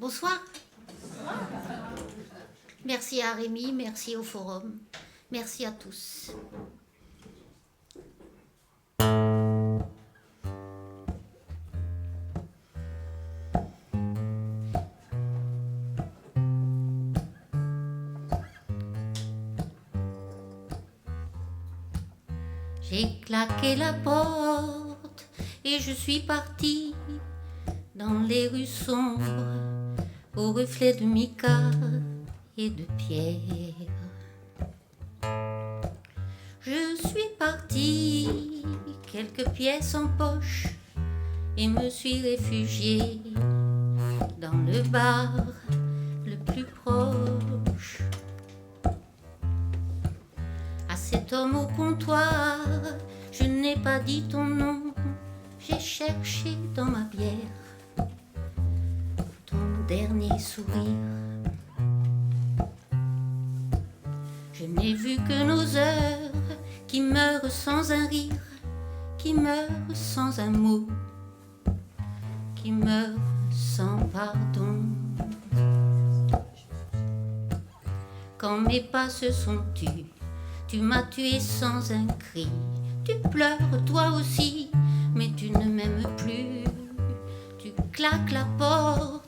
Bonsoir. Merci à Rémi, merci au forum, merci à tous. J'ai claqué la porte et je suis partie dans les rues sombres aux reflets de mica et de pierre. Je suis partie, quelques pièces en poche, et me suis réfugiée dans le bar le plus proche. À cet homme au comptoir, je n'ai pas dit ton nom, j'ai cherché dans ma bière ton dernier sourire. Je n'ai vu que nos heures qui meurent sans un rire, qui meurent sans un mot, qui meurent sans pardon. Quand mes pas se sont tus, tu m'as tué sans un cri. Tu pleures toi aussi, mais tu ne m'aimes plus. Tu claques la porte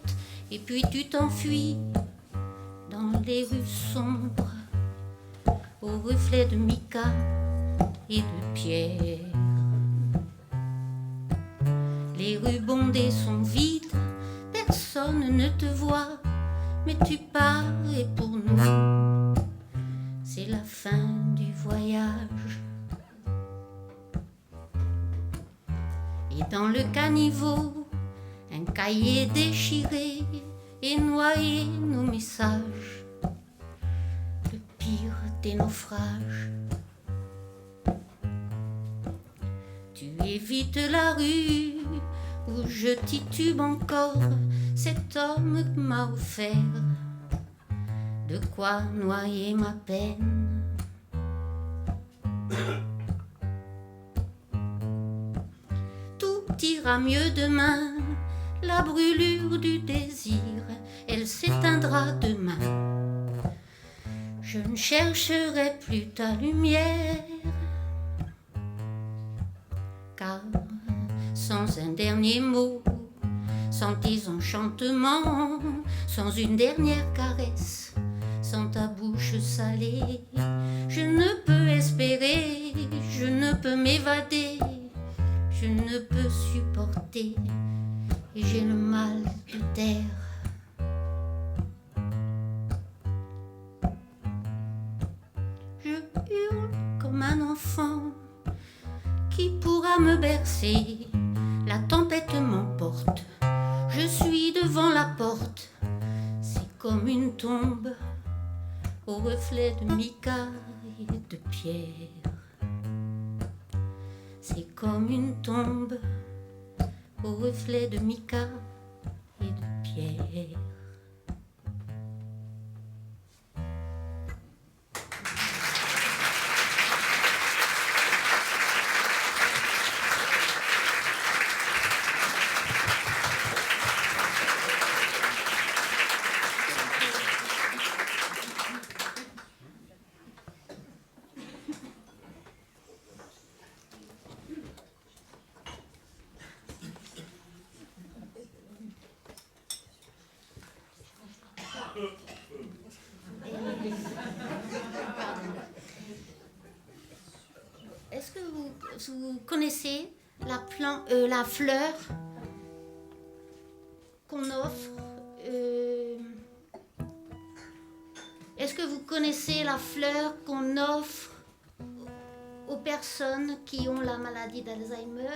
et puis tu t'enfuis dans les rues sombres aux reflets de mica et de pierre. Les rues bondées sont vides, personne ne te voit, mais tu pars et pour nous, c'est la fin du voyage. Et dans le caniveau, un cahier déchiré et noyé nos messages. Le pire des naufrages. Tu évites la rue où je titube encore. Cet homme m'a offert de quoi noyer ma peine. Tout ira mieux demain, la brûlure du désir, elle s'éteindra demain. Je ne chercherai plus ta lumière, car sans un dernier mot, sans tes enchantements, sans une dernière caresse, sans ta bouche salée, je ne peux espérer, je ne peux m'évader, je ne peux supporter, et j'ai le mal de taire. Je hurle comme un enfant qui pourra me bercer. La tempête m'emporte, je suis devant la porte. C'est comme une tombe au reflet de mica et de pierre. C'est comme une tombe au reflet de mica et de pierre. Est-ce que vous connaissez la fleur qu'on offre Est-ce que vous connaissez la fleur qu'on offre aux personnes qui ont la maladie d'Alzheimer?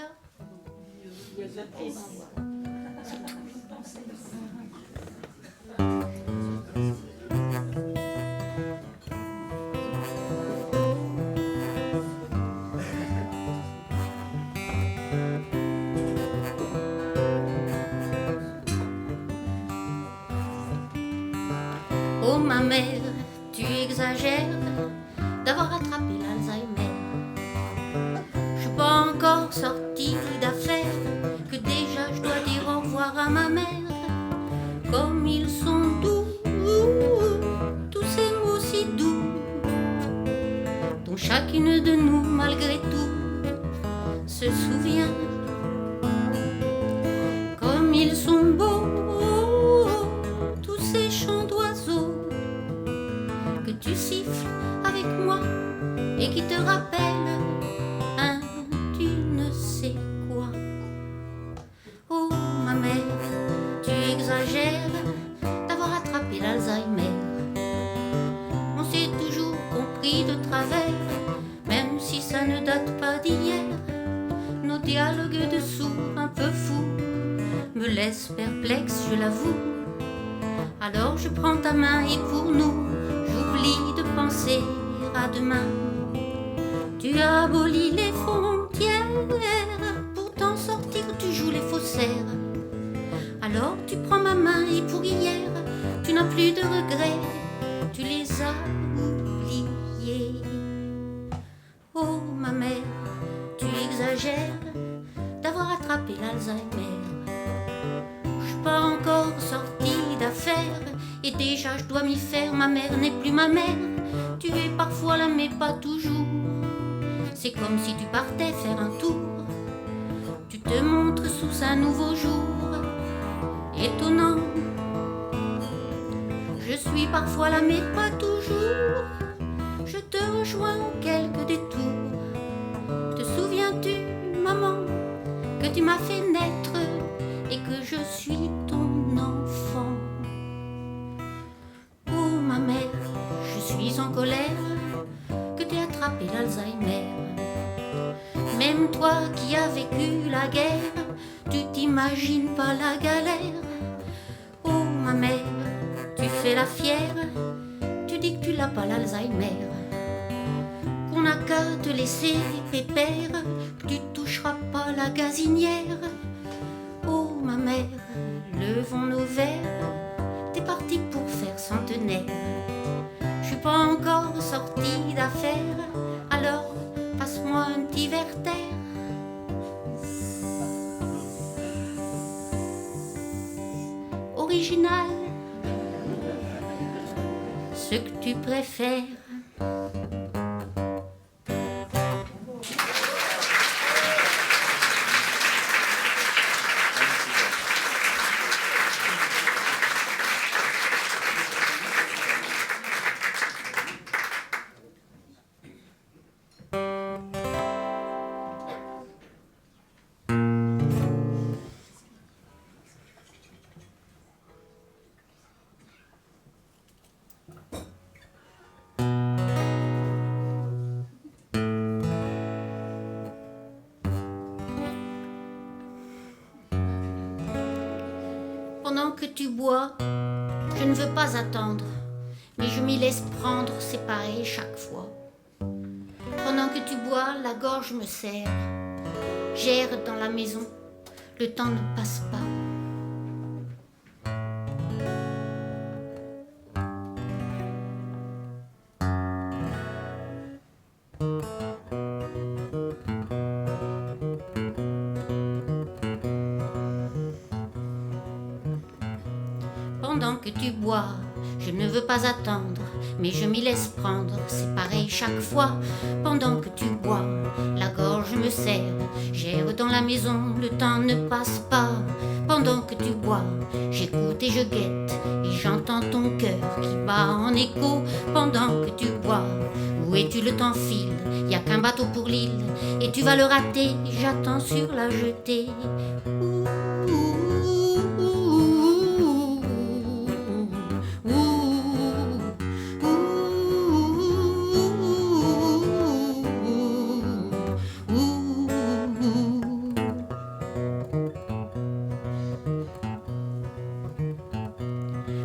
Oh ma mère, tu exagères d'avoir attrapé l'Alzheimer. Je suis pas encore sortie d'affaires que déjà je dois dire au revoir à ma mère. Comme chacune de nous, malgré tout, se souvient comme ils sont beaux, tous ces chants d'oiseaux que tu siffles avec moi et qui te rappellent un tu ne sais quoi. Oh ma mère, tu exagères d'avoir attrapé l'Alzheimer. On s'est toujours compris de travers, même si ça ne date pas d'hier. Nos dialogues de sourds un peu fous me laissent perplexe, je l'avoue. Alors je prends ta main et pour nous, j'oublie de penser à demain. Tu as aboli les frontières, pour t'en sortir tu joues les faussaires. Alors tu prends ma main et pour hier, tu n'as plus de regrets, tu les as oubliés. Oh ma mère, tu exagères d'avoir attrapé l'Alzheimer. Je suis pas encore sortie d'affaires et déjà je dois m'y faire. Ma mère n'est plus ma mère, tu es parfois là mais pas toujours. C'est comme si tu partais faire un tour, tu te montres sous un nouveau jour. Étonnant, je suis parfois là mais pas toujours. Je te rejoins en quelques détours. Te souviens-tu, maman, que tu m'as fait naître et que je suis ton enfant? Oh ma mère, je suis en colère que tu aies attrapé l'Alzheimer. Même toi qui as vécu la guerre, tu t'imagines pas la galère. Oh ma mère, tu fais la fière, tu dis que tu l'as pas l'Alzheimer, qu'on n'a qu'à te laisser pépère, que tu toucheras pas la gazinière. Oh ma mère, levons nos verres, t'es parti pour faire centenaire. Je suis pas encore sortie d'affaires, alors passe-moi un petit Werther. Original, ce que tu préfères. Pendant que tu bois, je ne veux pas attendre, mais je m'y laisse prendre, c'est pareil chaque fois. Pendant que tu bois, la gorge me serre, j'erre dans la maison, le temps ne passe pas. Pendant que tu bois, je ne veux pas attendre, mais je m'y laisse prendre, c'est pareil chaque fois. Pendant que tu bois, la gorge me serre, j'erre dans la maison, le temps ne passe pas. Pendant que tu bois, j'écoute et je guette, et j'entends ton cœur qui bat en écho. Pendant que tu bois, où es-tu, le temps file, y a qu'un bateau pour l'île, et tu vas le rater, j'attends sur la jetée.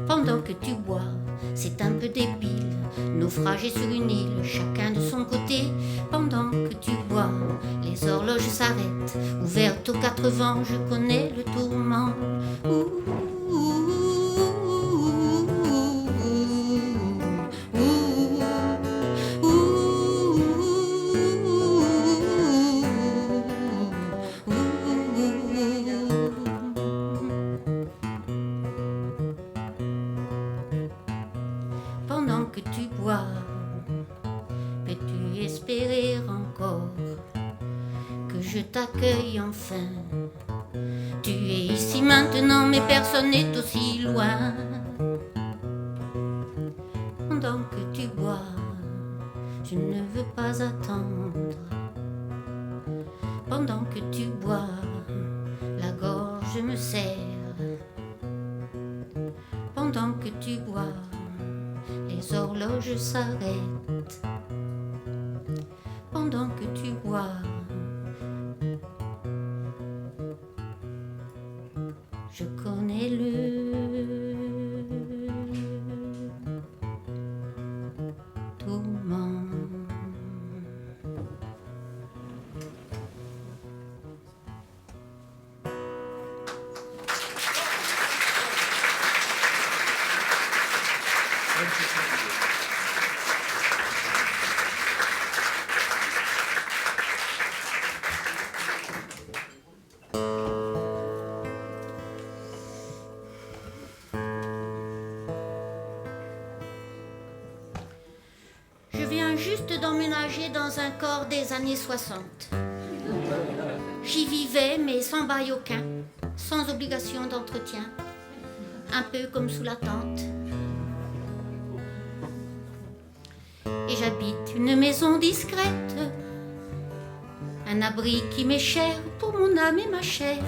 Pendant que tu bois, c'est un peu débile, naufragé sur une île, chacun de son côté. Pendant que tu bois, les horloges s'arrêtent, ouvertes aux quatre vents, je connais le tourment. Pendant que tu bois, peux-tu espérer t'accueille enfin. Tu es ici maintenant, mais personne n'est aussi loin. Pendant que tu bois, je ne veux pas attendre. Pendant que tu bois, la gorge me serre. Pendant que tu bois, les horloges s'arrêtent. Pendant que tu bois, je connais le tourment. Je viens juste d'emménager dans un corps des années 60. J'y vivais, mais sans bail aucun, sans obligation d'entretien, un peu comme sous la tente. Et j'habite une maison discrète, un abri qui m'est cher pour mon âme et ma chair,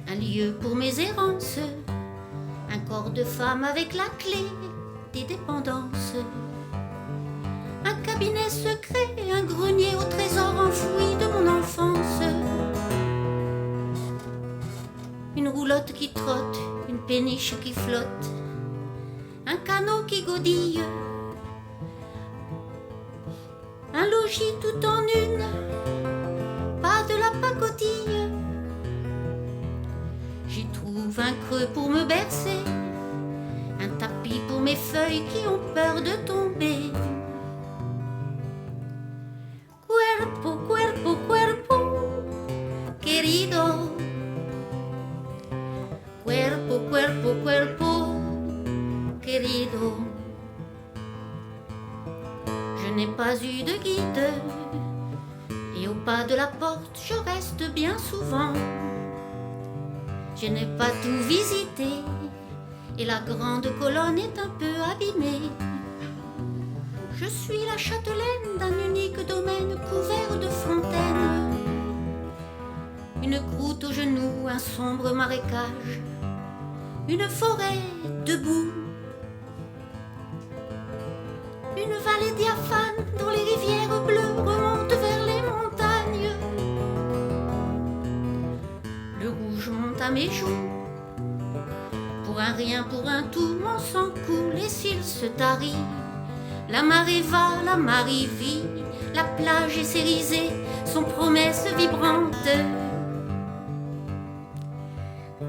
un lieu pour mes errances, un corps de femme avec la clé des dépendances, un cabinet secret, un grenier au trésor enfoui de mon enfance, une roulotte qui trotte, une péniche qui flotte, un canot qui godille, un logis tout en une, pas de la pacotille. J'y trouve un creux pour me bercer, un tapis pour mes feuilles qui ont peur de tomber. Cuerpo, cuerpo, cuerpo, querido. Cuerpo, cuerpo, cuerpo, querido. Je n'ai pas eu de guide, et au pas de la porte, je reste bien souvent. Je n'ai pas tout visité, et la grande colonne est un peu abîmée. Je suis la châtelaine d'un unique domaine couvert de fontaines. Une croûte aux genoux, un sombre marécage, une forêt debout, une vallée diaphane dont les rivières bleues remontent vers les montagnes. Le rouge monte à mes joues, pour un rien, pour un tout, mon sang coule et s'il se tarit. La marée va, la marée vit, la plage est cérisée, son promesse vibrante.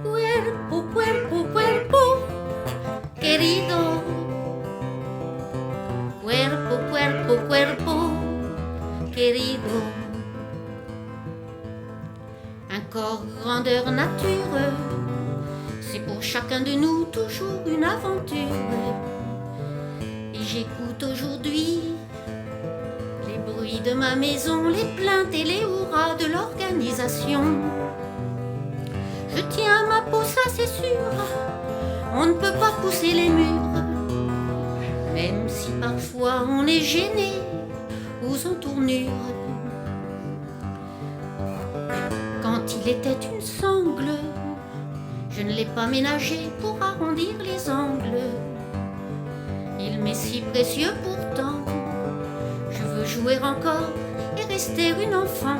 Cuerpo, cuerpo, cuerpo, querido. Cuerpo, cuerpo, cuerpo, querido. Un corps grandeur nature, c'est pour chacun de nous toujours une aventure. Et j'écoute aujourd'hui les bruits de ma maison, les plaintes et les hurrahs de l'organisation. Je tiens ma peau, ça c'est sûr, on ne peut pas pousser les murs, même si parfois on est gêné ou en tournure. Quand il était une sangle, je ne l'ai pas ménagé pour arrondir les angles. Il m'est si précieux pourtant, je veux jouer encore et rester une enfant.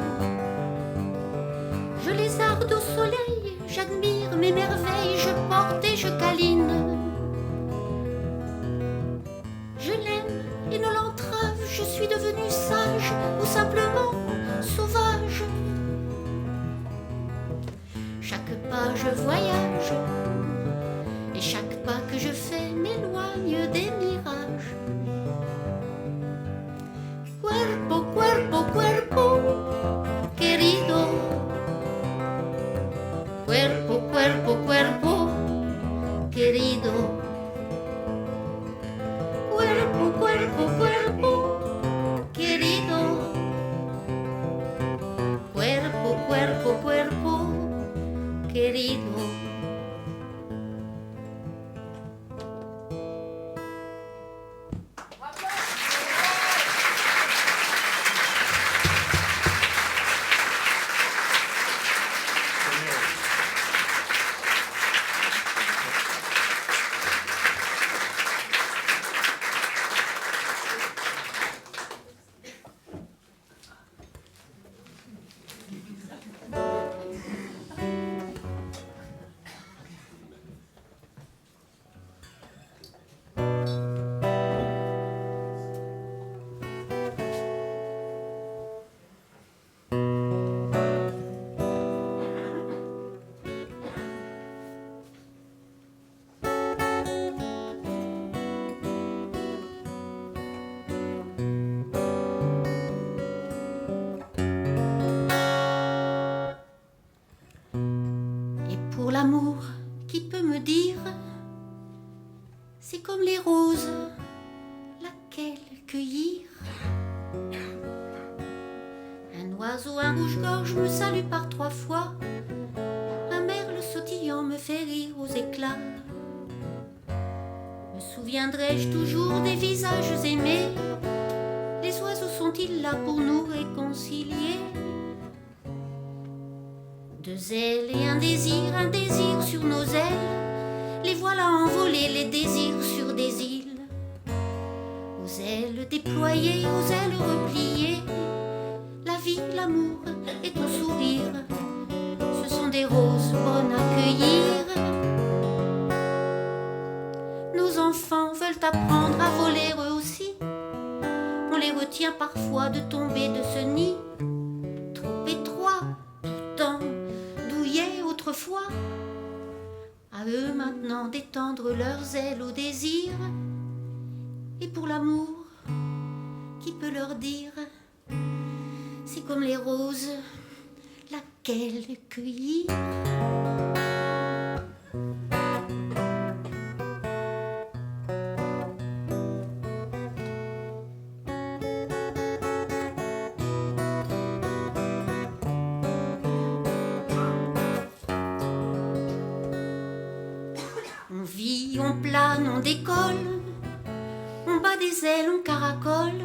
Je les arde au soleil, j'admire mes merveilles, je porte et je câline. Je l'aime et ne l'entrave, je suis devenue sage ou simplement sauvage. Chaque pas je voyage, et chaque pas que je fais m'éloigne des mirages. Cuerpo, cuerpo, cuerpo, querido. Cuerpo, cuerpo, cuerpo, querido. Cuerpo, cuerpo, cuerpo, querido. querido. Pour l'amour qui peut me dire, c'est comme les roses, laquelle cueillir? Un oiseau, un rouge-gorge me salue par 3 fois, un merle sautillant me fait rire aux éclats. Me souviendrai-je toujours des visages aimés? Les oiseaux sont-ils là pour nous réconcilier? 2 ailes et un désir sur nos ailes. Les voilà envolés, les désirs sur des îles. Aux ailes déployées, aux ailes repliées, la vie, l'amour et ton sourire, ce sont des roses bonnes à cueillir. Nos enfants veulent apprendre à voler eux aussi. On les retient parfois de tomber de ce nid trop étroit, pourtant douillet autrefois. À eux maintenant d'étendre leurs ailes au désir. Et pour l'amour, qui peut leur dire, c'est comme les roses, laquelle cueillir? On vit, on plane, on décolle, on bat des ailes, on caracole,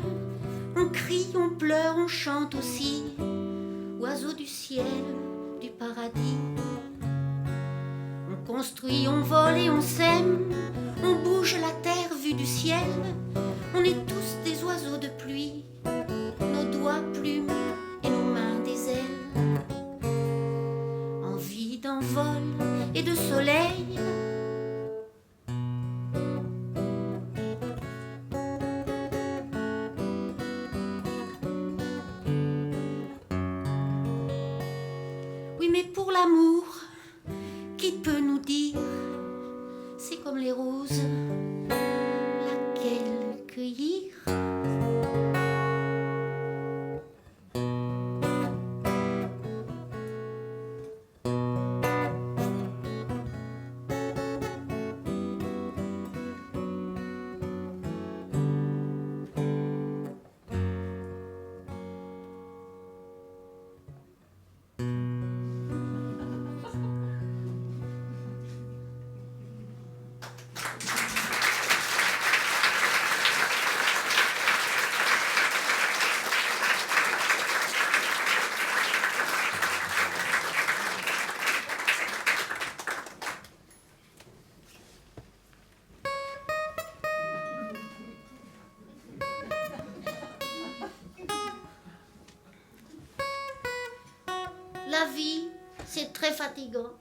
on crie, on pleure, on chante aussi, oiseaux du ciel, du paradis. On construit, on vole et on sème, on bouge la terre vue du ciel, on est tous des oiseaux de pluie, nos doigts plumes et nos mains des ailes. Envie d'envol et de soleil, mais pour l'amour, qui peut nous dire, c'est comme les roses, laquelle cueillir? La vie, c'est très fatigant.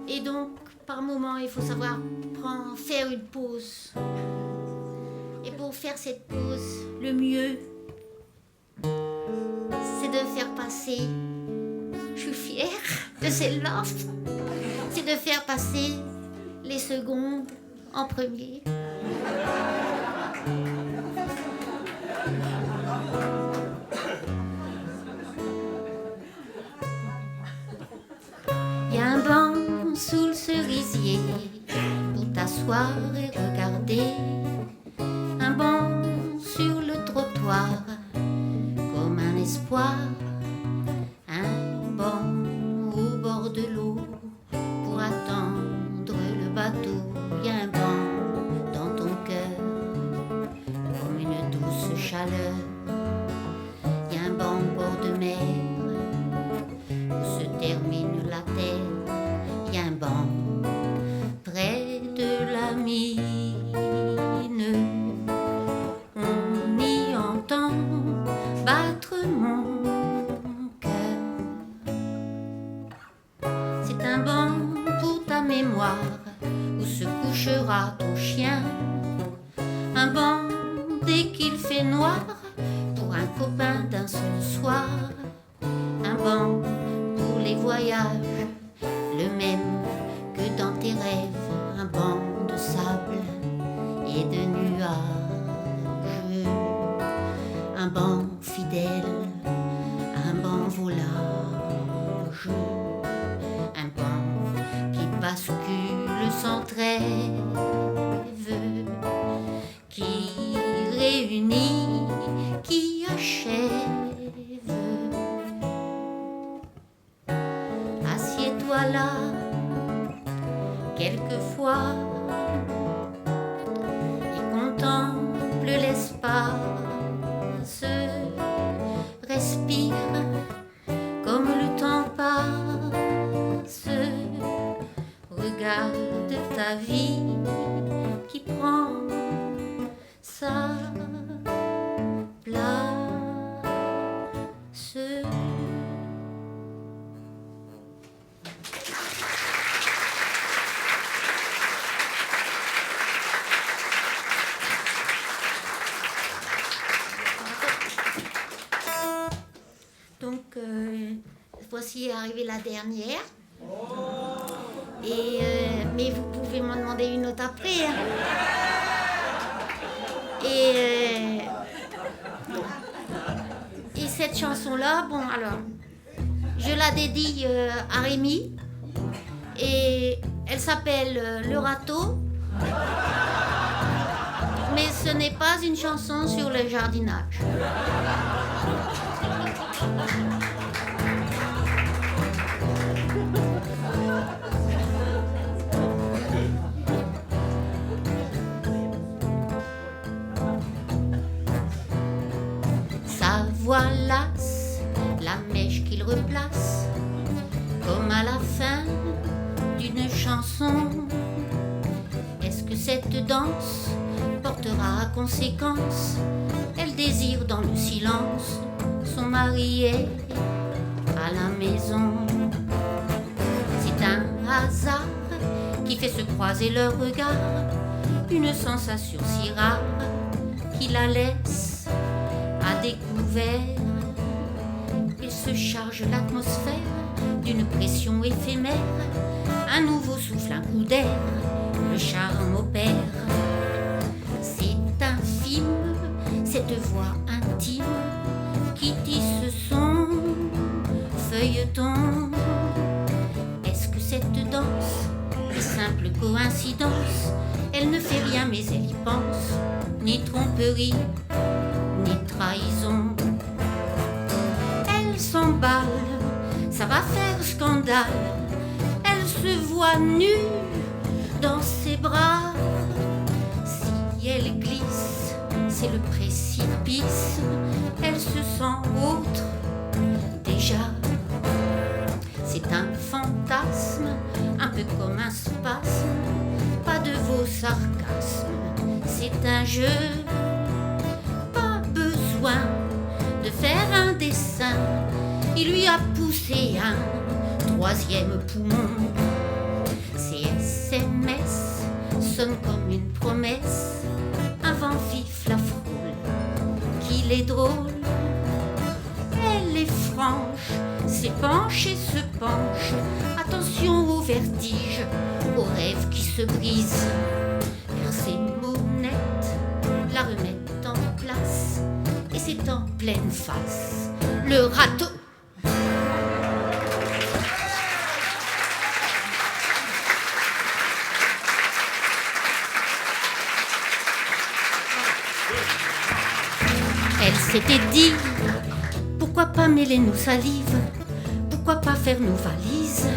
Et donc, par moment, il faut savoir faire une pause. Et pour faire cette pause, le mieux, c'est de faire passer, je suis fière de celle-là, c'est de faire passer les secondes en premier. Il y a un banc sous le cerisier pour t'asseoir et regarder. Un banc sur le trottoir comme un espoir, un banc au bord de l'eau pour attendre le bateau. Il y a un banc dans ton cœur, comme une douce chaleur. Il y a un banc au bord de mer où se termine la terre. Il y a un banc près de la mine. On y entend battre mon cœur. C'est un banc pour ta mémoire où se couchera ton chien. Un banc dès qu'il fait noir pour un copain d'un seul soir. Un banc pour les voyages, le même que dans tes rêves. Un banc de sable et de nuages. Un banc fidèle, un banc volage. Un banc qui bascule sans trêve, qui réunit, qui achève. Assieds-toi là, quelquefois, et contemple l'espace. Respire comme le temps passe. Regarde ta vie qui prend sa place. Donc, voici arrivée la dernière. Et, mais vous pouvez m'en demander une autre après. Hein. Et cette chanson-là, bon, alors, je la dédie à Rémi. Et elle s'appelle Le Râteau. Mais ce n'est pas une chanson sur le jardinage. Sa voix lasse, la mèche qu'il replace, comme à la fin d'une chanson. Est-ce que cette danse portera à conséquence? Elle désire dans le silence son mari est à la maison. C'est un hasard qui fait se croiser leurs regards, une sensation si rare qui la laisse à découvert. Il se charge l'atmosphère d'une pression éphémère, un nouveau souffle, un coup d'air, le charme opère. C'est infime, cette voix intime qui tisse son feuilleton. Est-ce que cette danse est simple coïncidence? Elle ne fait rien mais elle y pense, ni tromperie, ni trahison. Elle s'emballe, ça va faire scandale. Elle se voit nue dans ses bras. Si elle glisse, c'est le précipice. Elle se sent autre déjà. C'est un fantasme, un peu comme un spasme. Pas de vos sarcasmes, c'est un jeu. Pas besoin de faire un dessin. Il lui a poussé un troisième poumon. Ses SMS sonnent comme une promesse. Un vent vif la frôle, qu'il est drôle. Elle est franche, s'épanche et se penche. Attention au vertige, aux rêves qui se brisent. Car ses mounettes la remettent en place. Et c'est en pleine face, le râteau. Elle s'était dit, Pourquoi pas mêler nos salives? Pourquoi pas faire nos valises?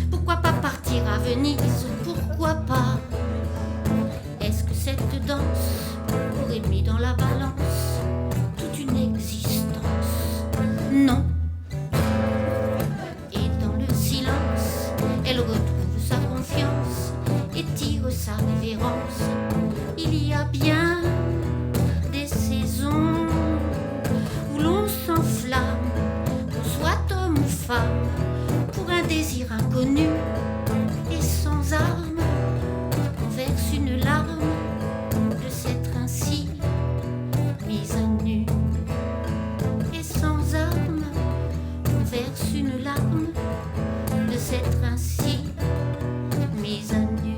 Pourquoi pas partir à Venise? Pourquoi pas? Est-ce que cette danse aurait mis dans la balance toute une existence? Non. Et dans le silence, elle retrouve sa confiance et tire sa révérence. Il y a bien des saisons où l'on s'enflamme, qu'on soit homme ou femme, pour un désir inconnu et sans armes. On verse une larme de s'être ainsi mise à nu. Et sans armes, on verse une larme de s'être ainsi mise à nu.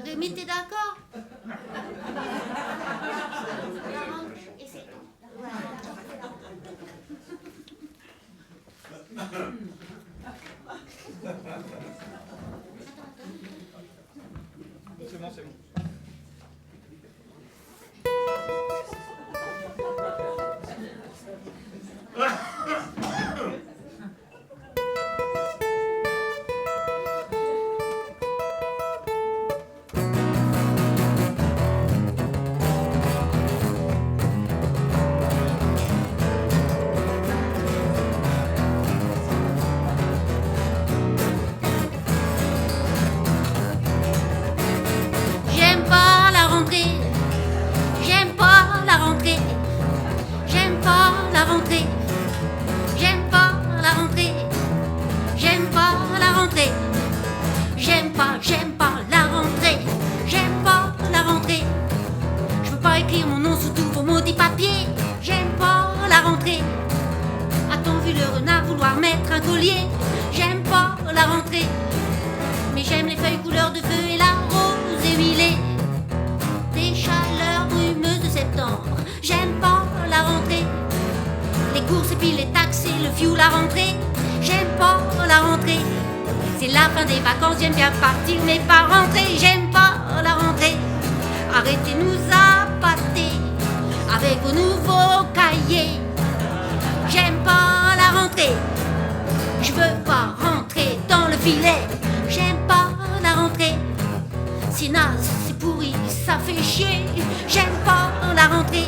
Rémi, t'es d'accord? C'est bon, c'est bon. J'aime pas la rentrée, j'aime pas la rentrée, j'aime pas la rentrée, j'aime pas la rentrée, j'aime pas la rentrée, j'aime pas la rentrée, j'aime pas la rentrée. Je veux pas écrire mon nom sous tous vos maudits papiers, j'aime pas la rentrée. A-t-on vu le renard vouloir mettre un collier? J'aime pas la rentrée. Mais j'aime les feuilles couleur de feu et la rose émilée des chaleurs brumeuses de septembre. J'aime pas la rentrée. Les courses et puis les taxes et le fioul à rentrer. J'aime pas la rentrée. C'est la fin des vacances, j'aime bien partir mais pas rentrer. J'aime pas la rentrée. Arrêtez nous appâter avec vos nouveaux cahiers. J'aime pas la rentrée. Je veux pas rentrer dans le filet. J'aime pas la rentrée. C'est naze, c'est pourri, ça fait chier. J'aime pas la rentrée.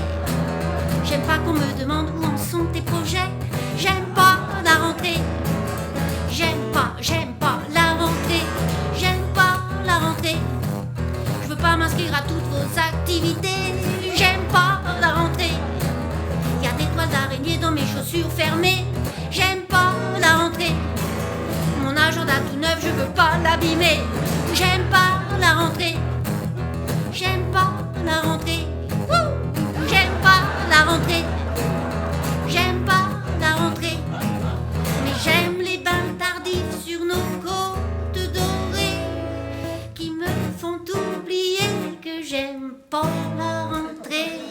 J'aime pas qu'on me demande où en sont tes projets. J'aime pas la rentrée. J'aime pas la rentrée. J'aime pas la rentrée. Je veux pas m'inscrire à toutes vos activités. J'aime pas la rentrée. Y a des toiles d'araignée dans mes chaussures fermées. J'aime pas la rentrée. Mon agenda tout neuf, je veux pas l'abîmer. J'aime pas la rentrée. J'aime pas la rentrée. J'aime pas la rentrée. J'aime pas la rentrée. Mais j'aime les bains tardifs sur nos côtes dorées qui me font oublier que j'aime pas la rentrée.